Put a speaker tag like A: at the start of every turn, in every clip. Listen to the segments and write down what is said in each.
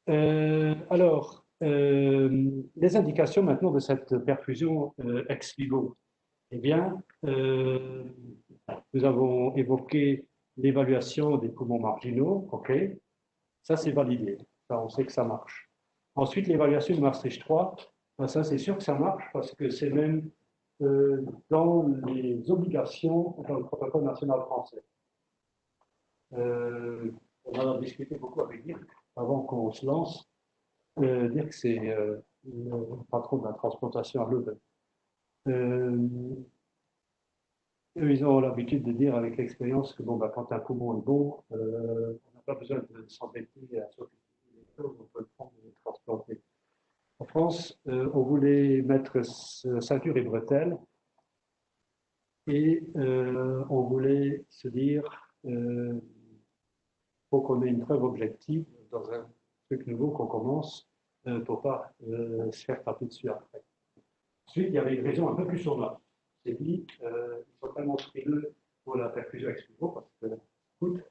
A: Les indications maintenant de cette perfusion ex vivo. Eh bien, nous avons évoqué l'évaluation des poumons marginaux, ok, ça c'est validé, ça, on sait que ça marche. Ensuite, l'évaluation de Maastricht 3, ben, ça c'est sûr que ça marche parce que c'est même dans les obligations dans le protocole national français. On en a discuté beaucoup avec Dirk avant qu'on se lance. Dirk, c'est le patron de la transplantation à Leuven. Eux, ils ont l'habitude de dire avec l'expérience que bon, bah, quand un poumon est bon, on n'a pas besoin de s'embêter à sophistiquer les choses, on peut le prendre et le transplanter. En France, on voulait mettre ceinture et bretelles et on voulait se dire faut qu'on ait une preuve objective dans un truc nouveau qu'on commence pour pas se faire taper dessus après. Ensuite, il y avait une raison un peu plus sombre. C'est dit, ils sont tellement frileux pour la perfusion ex vivo parce que, écoute,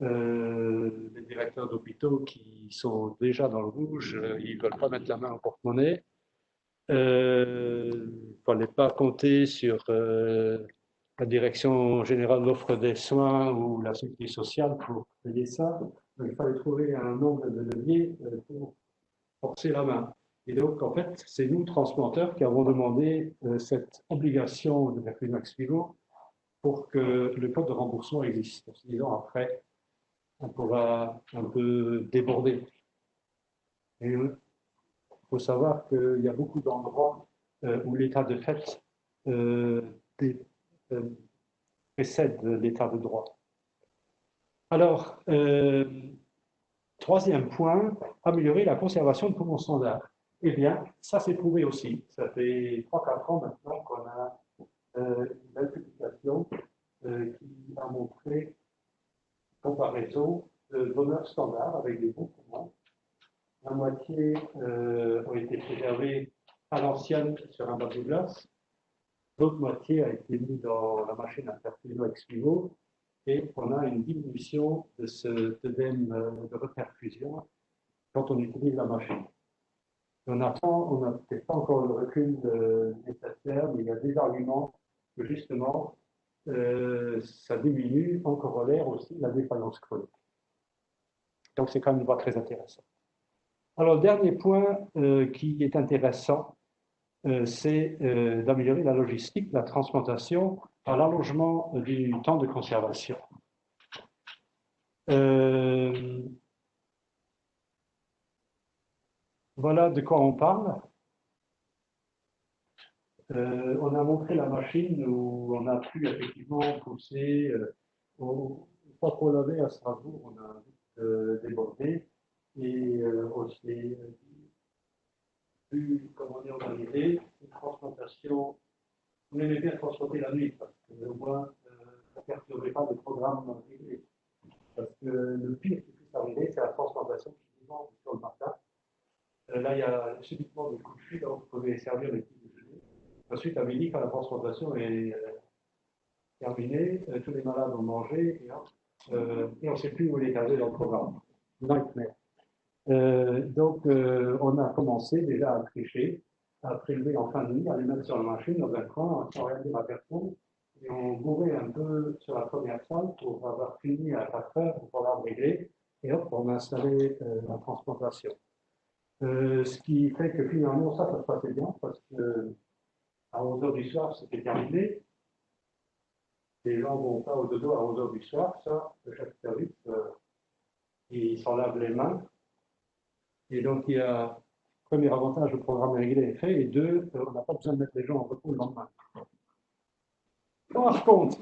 A: les directeurs d'hôpitaux qui sont déjà dans le rouge, ils ne veulent pas mettre la main au porte-monnaie. Il ne fallait pas compter sur la direction générale de l'offre des soins ou la sécurité sociale pour payer ça. Donc, il fallait trouver un nombre de leviers pour forcer la main. Et donc, en fait, c'est nous, transplanteurs, qui avons demandé cette obligation de perfusion ex vivo pour que le code de remboursement existe. Sinon, après, on pourra un peu déborder. Et il faut savoir qu'il y a beaucoup d'endroits où l'état de fait précède l'état de droit. Alors, troisième point, améliorer la conservation de poumons standards. Eh bien, ça s'est prouvé aussi. Ça fait 3-4 ans maintenant qu'on a une belle publication qui a montré comparaison de donneurs standards avec des bons poumons. La moitié ont été préservés à l'ancienne sur un bateau de glace. L'autre moitié a été mise dans la machine à perfusion ex vivo et on a une diminution de ce œdème de reperfusion quand on utilise la machine. On n'a peut-être pas encore le recul nécessaire, mais il y a des arguments que justement ça diminue en corollaire aussi la défaillance chronique. Donc c'est quand même une voie très intéressante. Alors le dernier point qui est intéressant, c'est d'améliorer la logistique de la transplantation par l'allongement du temps de conservation. Voilà de quoi on parle. On a montré la machine où on a pu effectivement pousser. Une fois qu'on l'avait à Strasbourg, on a vite débordé et on s'est vu comment on est organisé. Une transplantation, on aimait bien transplanter la nuit parce que au moins ça ne perturbait pas le programme réglé. Parce que le pire qui puisse arriver, c'est la transplantation qui demande sur le matin. Là, il y a subitement des coups de fil, donc vous pouvez servir les petits déjeuners. Ensuite, à midi, quand la transplantation est terminée, tous les malades ont mangé et on ne sait plus où les caser dans le programme. Nightmare. Donc, on a commencé déjà à tricher, à prélever en fin de nuit, à les mettre sur la machine dans un coin, sans regarder la personne. Et on bourrait un peu sur la première salle pour avoir fini à 4 heures pour pouvoir régler. Et hop, on a installé la transplantation. Ce qui fait que finalement, ça se passait bien parce que à 11 heures du soir, c'était terminé. Les gens vont pas au dodo à 11 heures du soir, ça, le chef de service, il s'en lave les mains. Et donc, il y a, premier avantage, le programme réglé est fait, et deux, on n'a pas besoin de mettre les gens en repos le lendemain. Par contre,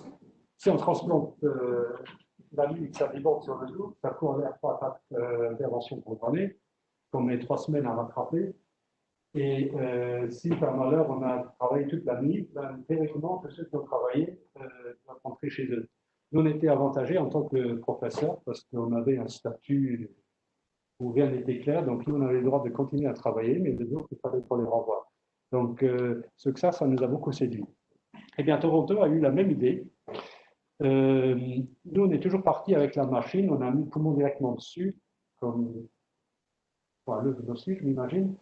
A: si on transplante la nuit, ça déborde sur le jour, ça court vers 3-4 interventions programmées, qu'on met 3 semaines à rattraper. Et si par malheur on a travaillé toute la nuit, ben, théoriquement, que ceux qui ont travaillé doivent rentrer chez eux. Nous, on était avantagés en tant que professeurs parce qu'on avait un statut où rien n'était clair, donc nous, on avait le droit de continuer à travailler, mais les autres, il fallait qu'on les renvoie. Donc, ce que ça nous a beaucoup séduit. Eh bien, Toronto a eu la même idée. Nous, on est toujours parti avec la machine, on a mis le poumon directement dessus, comme à l'œuf aussi, je m'imagine,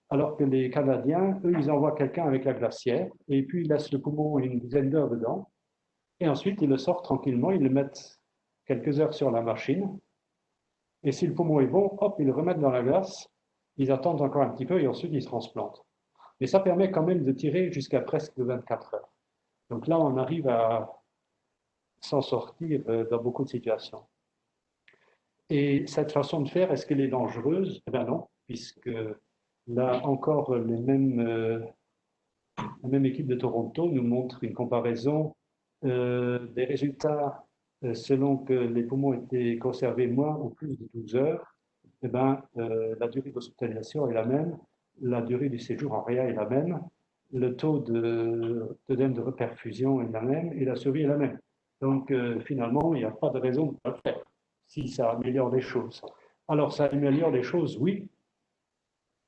A: alors que les Canadiens, eux, ils envoient quelqu'un avec la glacière, et puis ils laissent le poumon une dizaine d'heures dedans, et ensuite ils le sortent tranquillement, ils le mettent quelques heures sur la machine, et si le poumon est bon, hop, ils le remettent dans la glace, ils attendent encore un petit peu, et ensuite ils se transplantent. Mais ça permet quand même de tirer jusqu'à presque 24 heures. Donc là, on arrive à s'en sortir dans beaucoup de situations. Et cette façon de faire, est-ce qu'elle est dangereuse? Eh bien non, puisque là encore, la même équipe de Toronto nous montre une comparaison des résultats selon que les poumons étaient conservés moins ou plus de 12 heures. Eh ben, la durée d'hospitalisation est la même, la durée du séjour en réa est la même, le taux d'œdème de reperfusion est la même et la survie est la même. Donc finalement, il n'y a pas de raison de ne pas le faire si ça améliore les choses. Alors ça améliore les choses, oui.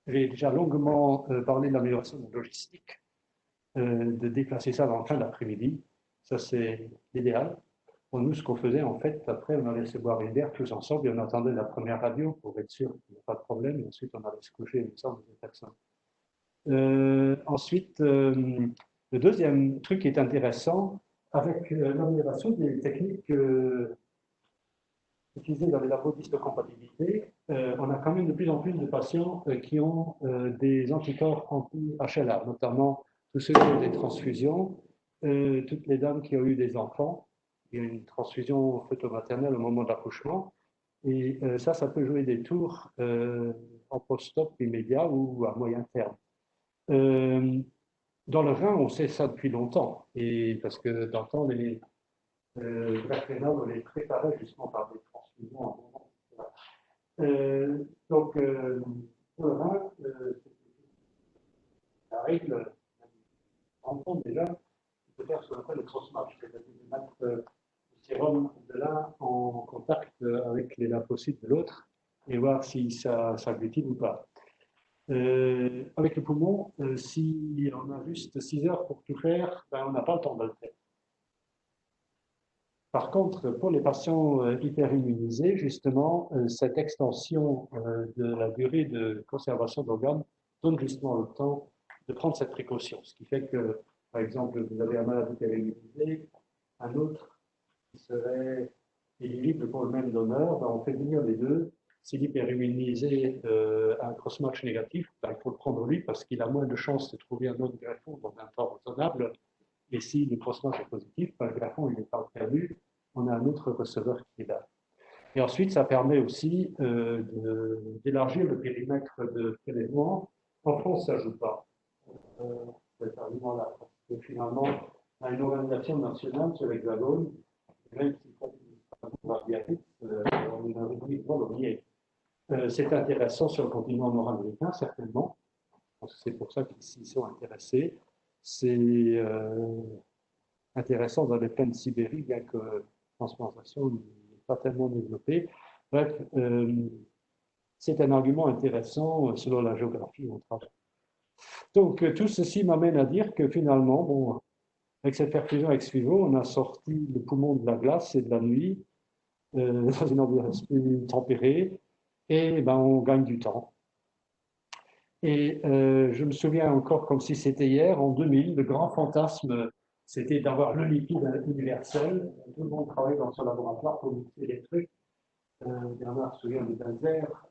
A: J'ai déjà longuement parlé de l'amélioration de la logistique, de déplacer ça dans le fin d'après-midi. Ça, c'est l'idéal. Pour nous, ce qu'on faisait, en fait, après, on allait se boire une bière tous ensemble et on attendait la première radio pour être sûr qu'il n'y a pas de problème. Et ensuite, on allait se coucher, il me semble, de personne. Ensuite, le deuxième truc qui est intéressant, avec l'amélioration des techniques utilisées dans les labos d'histocompatibilité, on a quand même de plus en plus de patients qui ont des anticorps anti-HLA, notamment tous ceux qui ont des transfusions, toutes les dames qui ont eu des enfants. Il y a une transfusion photomaternelle au moment de l'accouchement. Et ça peut jouer des tours en post-op immédiat ou à moyen terme. Dans le rein, on sait ça depuis longtemps, et parce que dans le temps, les rénales, on les préparait justement par des transfusions en moment, etc. Donc, pour le rein, la règle, en compte déjà, de faire ce qu'on appelle le cross-match, c'est-à-dire de mettre le sérum de l'un en contact avec les lymphocytes de l'autre et voir si ça s'agglutine ou pas. Avec le poumon, si on a juste 6 heures pour tout faire, ben on n'a pas le temps de le faire. Par contre, pour les patients hyperimmunisés, justement, cette extension de la durée de conservation d'organes donne justement le temps de prendre cette précaution. Ce qui fait que, par exemple, vous avez un malade hyperimmunisé, un autre qui serait éligible pour le même donneur, ben on fait venir les deux. Si l'hyperimmunisé a un cross-match négatif, ben il faut le prendre lui parce qu'il a moins de chances de trouver un autre greffon dans un temps raisonnable. Et si le cross-match est positif, ben le greffon il n'est pas perdu, on a un autre receveur qui est là. Et ensuite, ça permet aussi d'élargir le périmètre de prélèvement. En France, ça ne joue pas. Cet argument-là. Parce que finalement, on a une organisation nationale sur l'Hexagone, même si ça on est un rubrique valorier. C'est intéressant sur le continent nord-américain, certainement, parce que c'est pour ça qu'ils s'y sont intéressés. C'est intéressant dans les plaines de Sibérie, bien que la transplantation n'est pas tellement développée. Bref, c'est un argument intéressant selon la géographie où on travaille. Donc, tout ceci m'amène à dire que finalement, bon, avec cette perfusion ex vivo, on a sorti le poumon de la glace et de la nuit dans une ambiance plus tempérée, et ben, on gagne du temps. Et je me souviens encore comme si c'était hier, en 2000, le grand fantasme, c'était d'avoir le liquide universel. Tout le monde travaille dans son laboratoire pour mixer les trucs. Bernard se souvient de Benzer,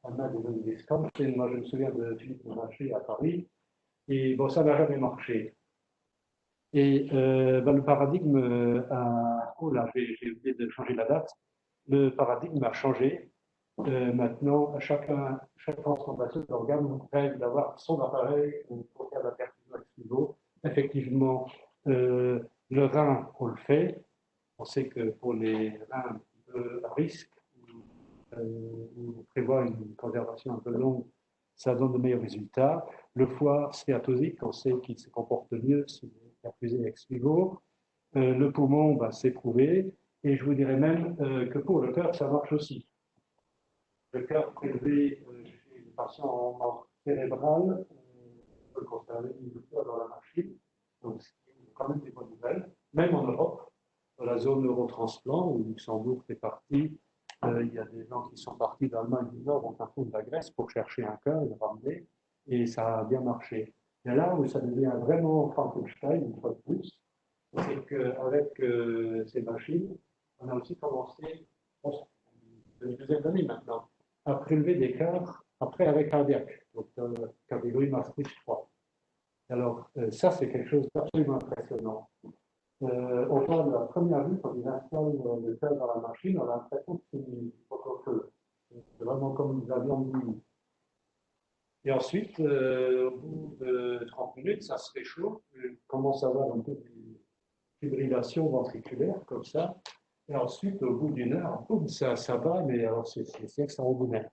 A: Anna de Wisconsin, moi je me souviens de Philippe Monarché à Paris. Et bon, ça n'a jamais marché. Et ben, le paradigme a... Oh là, j'ai oublié de changer la date. Le paradigme a changé. Maintenant, chaque transplantation d'organes rêve d'avoir son appareil pour faire la perfusion ex vivo. Effectivement, le rein, on le fait. On sait que pour les reins un peu à risque, où on prévoit une conservation un peu longue, ça donne de meilleurs résultats. Le foie stéatosique, on sait qu'il se comporte mieux si on est perfusé ex vivo. Le poumon, ben, c'est prouvé. Et je vous dirais même que pour le cœur, ça marche aussi. Le cœur prélevé chez les patients en mort cérébrale, on peut conserver une cœur dans la machine. Donc, c'est quand même des bonnes nouvelles. Même en Europe, dans la zone eurotransplant, où Luxembourg fait partie, Il y a des gens qui sont partis d'Allemagne du Nord, au fin fond de la Grèce, pour chercher un cœur, le ramener, et ça a bien marché. Et là où ça devient vraiment Frankenstein, une fois de plus, c'est qu'avec ces machines, on a aussi commencé, une douzaine d'années maintenant, à prélever des cœurs après arrêt cardiaque, donc catégorie Maastricht 3. Alors, ça, c'est quelque chose d'absolument impressionnant. Au temps de la première vue, quand il installe le cœur dans la machine, on a l'impression que c'est une photo-feu. C'est vraiment comme nous avions dit. Et ensuite, au bout de 30 minutes, ça se réchauffe, on commence à avoir un peu de fibrillation ventriculaire, comme ça. Et ensuite, au bout d'une heure, boum, ça bat, mais alors c'est extraordinaire.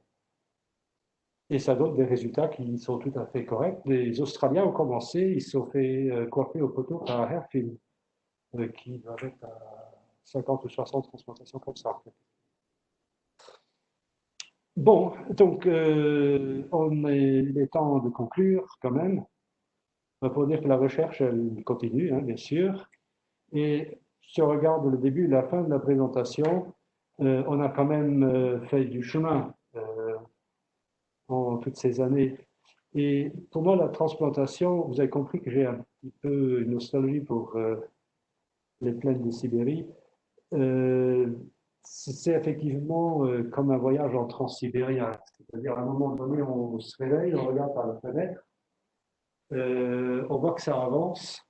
A: Et ça donne des résultats qui sont tout à fait corrects. Les Australiens ont commencé, ils se sont fait coiffer au poteau par Hairfield, qui doit être à 50 ou 60 transplantations comme ça. Bon, donc il est temps de conclure quand même. Pour dire que la recherche, elle continue, hein, bien sûr. Et si on regarde le début et la fin de la présentation, on a quand même fait du chemin en toutes ces années. Et pour moi, la transplantation, vous avez compris que j'ai un petit peu une nostalgie pour les plaines de Sibérie. C'est effectivement comme un voyage en transsibérien. C'est-à-dire, à un moment donné, on se réveille, on regarde par la fenêtre, on voit que ça avance,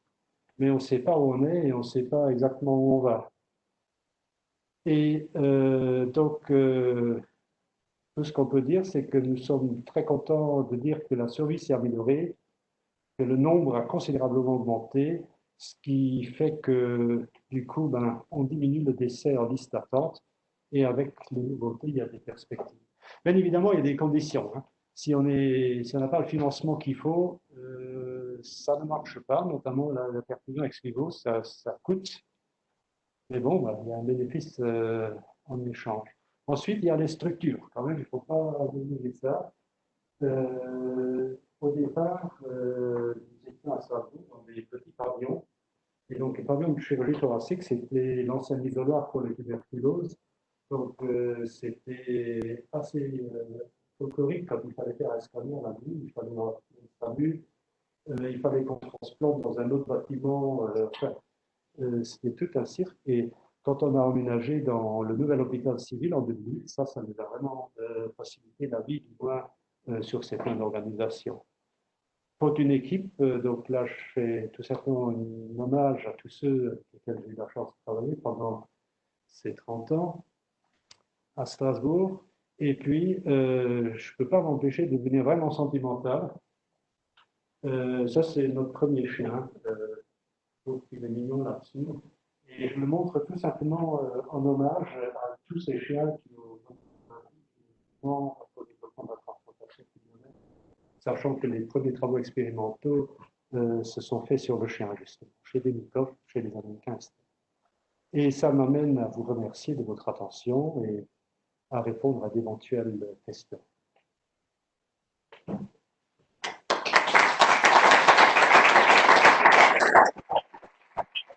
A: mais on ne sait pas où on est et on ne sait pas exactement où on va. Et donc, tout ce qu'on peut dire, c'est que nous sommes très contents de dire que la survie s'est améliorée, que le nombre a considérablement augmenté, ce qui fait que, du coup, on diminue le décès en liste d'attente, et avec les nouveautés, il y a des perspectives. Bien évidemment, il y a des conditions. Hein. Si on n'a pas le financement qu'il faut, ça ne marche pas, notamment la perfusion ex vivo, ça coûte. Mais bon, il y a un bénéfice en échange. Ensuite, il y a les structures. Quand même, il ne faut pas négliger ça. Au départ, nous étions à Strasbourg dans des petits pavillons. Et donc, les pavillons de chirurgie thoracique, c'était l'ancien isoloir pour les tuberculoses. Donc, c'était assez folklorique quand il fallait faire un scanner la nuit, il fallait une SAMU, il fallait qu'on transplante dans un autre bâtiment. C'était tout un cirque. Et quand on a emménagé dans le nouvel hôpital civil en 2008, ça nous a vraiment facilité la vie, du moins sur ces plans d'organisation. Pour une équipe, donc là, je fais tout simplement un hommage à tous ceux avec lesquels j'ai eu la chance de travailler pendant ces 30 ans à Strasbourg. Et puis, je ne peux pas m'empêcher de devenir vraiment sentimental. Ça, c'est notre premier chien. Donc, il est mignon là-dessus. Et je le montre tout simplement en hommage à tous ces chiens qui ont au développement de la transplantation, sachant que les premiers travaux expérimentaux se sont faits sur le chien, justement, chez des Demikov, chez les Américains. Et ça m'amène à vous remercier de votre attention et à répondre à d'éventuelles questions.